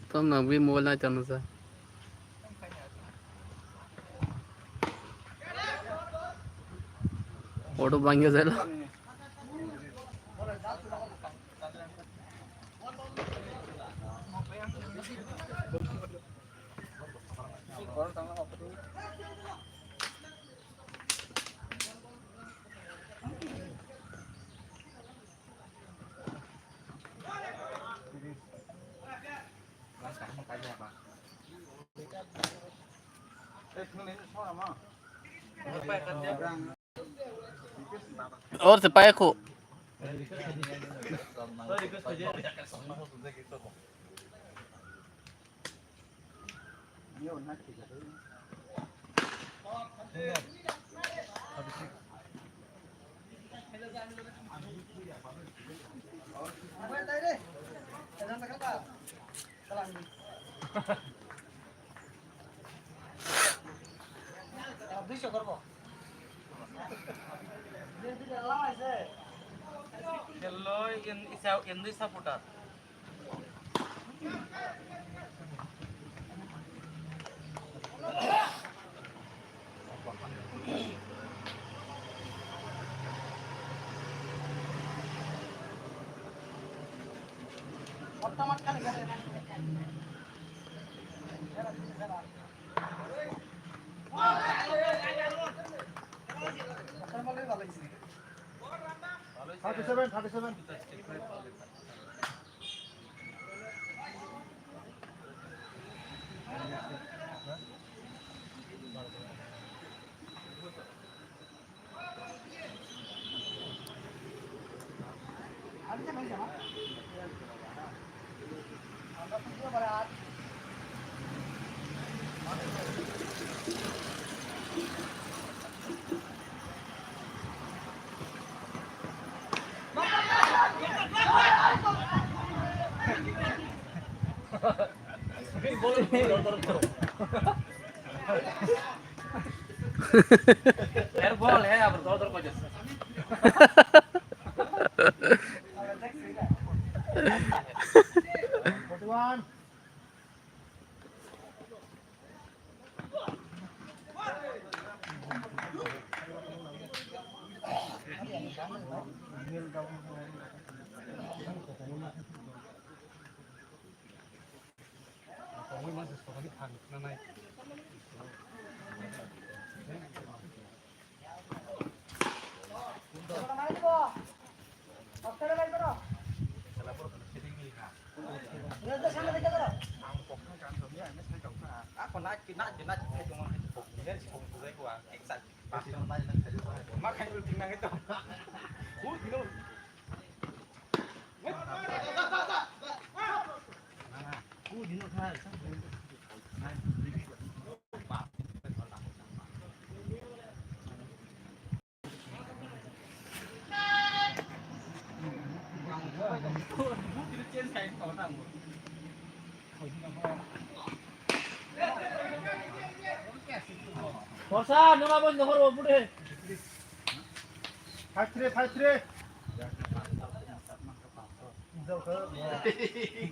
Tom nang vi mua lại cho nó ra. Auto bangga saya lah. और सिपाही को Hello, in this supporter. Airball ya, bertolak aja. Forza, no vamos mejor bude. 팔트레.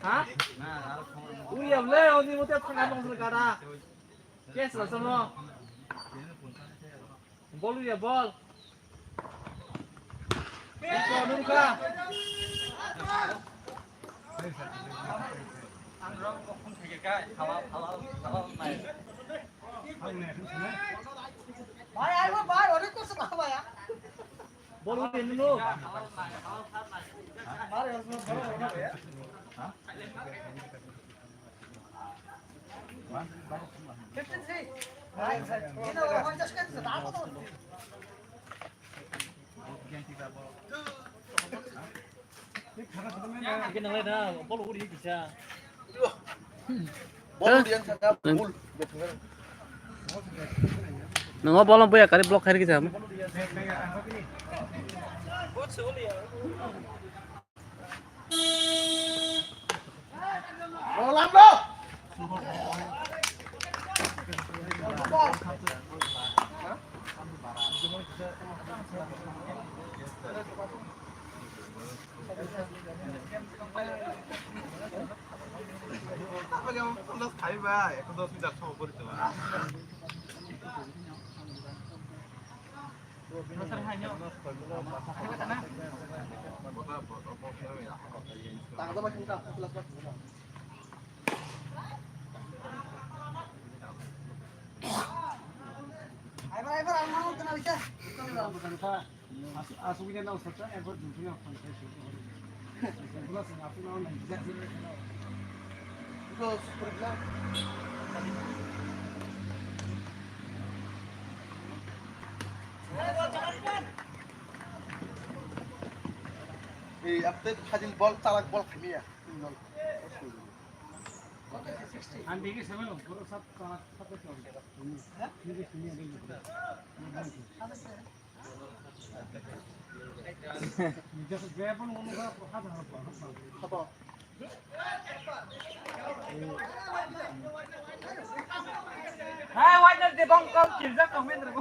Hah? Uy, hablé, oni mo tayo pangalong sa cara. Yes, lah semua. Bol ya bol. Iko nurka. Angrong kok pun kaya hawal mai. भाई और तो सब भाई Bol udah dulu. मारे उसमें बड़ा होना है हां 53 भाई ये ना 50 का दाम तो Cái năng lên đó, có lũ đi kìa cha. Nang bolam puya kari blok hari kita. Làm đâu. Update खादिल बल चालक बल खमिया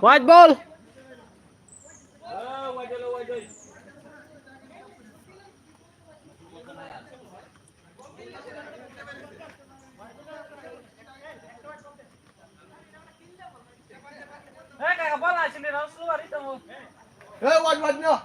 White ball. quay quay nữa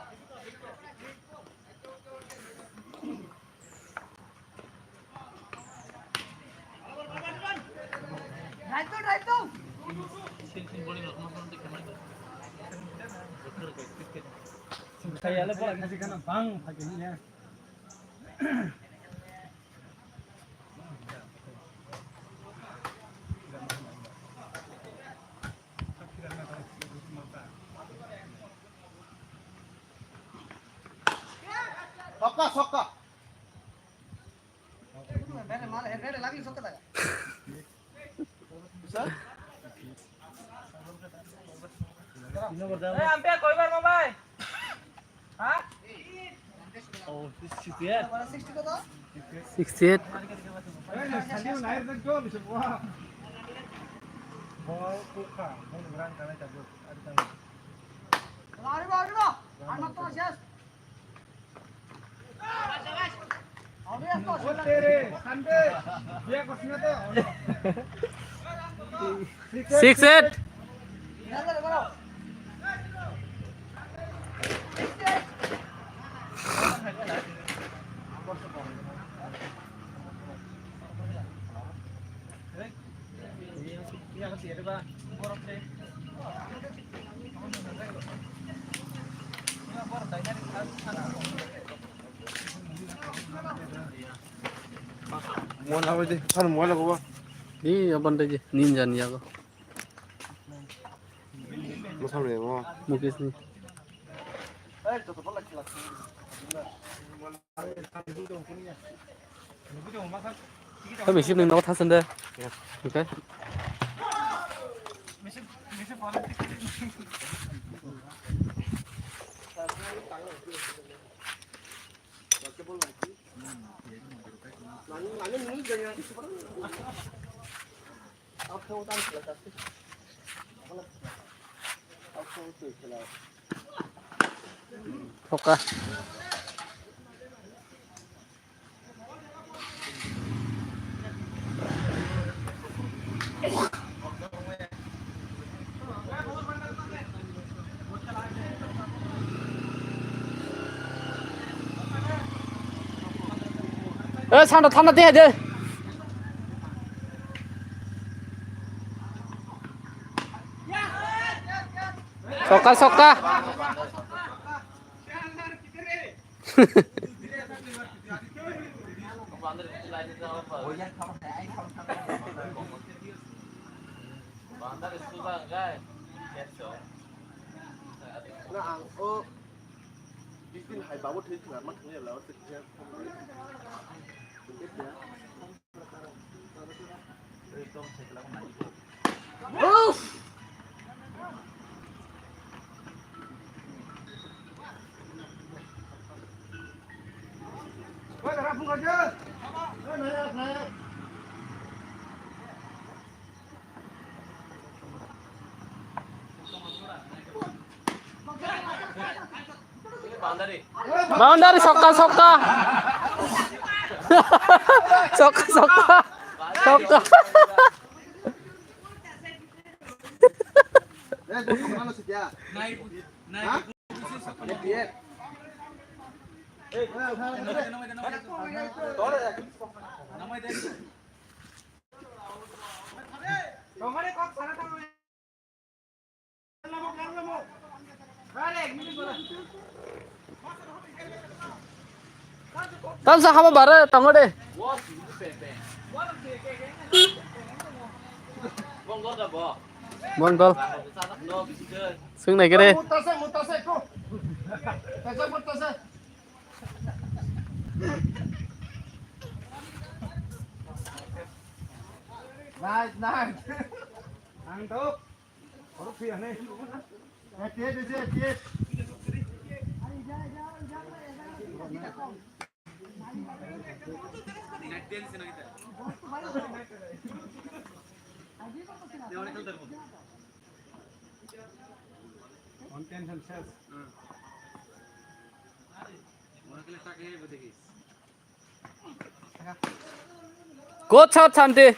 Kayak bola kasih kanan bang, pakainya. Sokka sokka Hampir kau ibar mobile. Hah? Oh, 68. 68. Six eight. Muốn nào đi, thân muốn là có Ni apa nda je? Ninja ni aku. nó sao để không? Mukis ni. Kau mesti ni nak tahan senda. Okay. Oka. 상다 탄다 돼야 돼. Soka soka. Bikin hai bawa thế thì là mất thế là tự nhiên quay ra phun ra chưa này Boundary sokka sokka. Sokka sokka. Sokka. đây tôi không ăn được gì à Này, hả đẹp thiệt Tansa hama bare tangode. Bon gol. Sung này cái đi. mutasai kok mutasai Nice. Mantap. Baru pian nih. Tiet. Good shot Santi.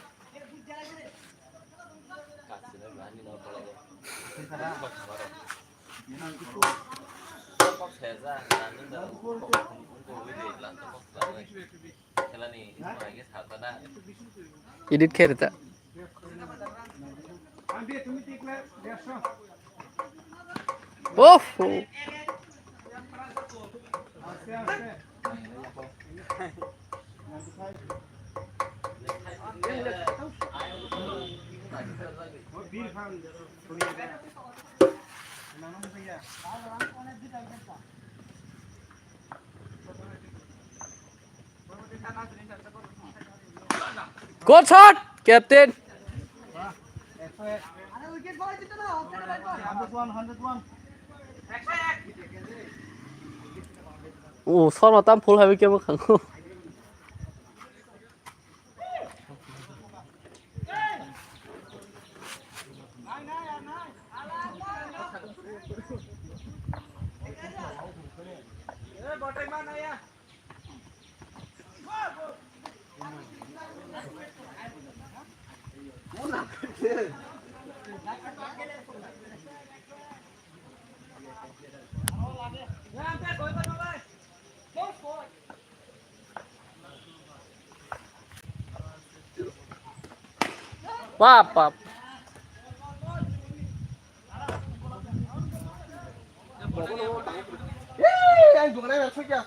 Edit kereta. Oh. Good shot, Captain. 101 오, 설마 땀볼 하면 깨먹고. Wah, anh dùng cái này là xuất kìa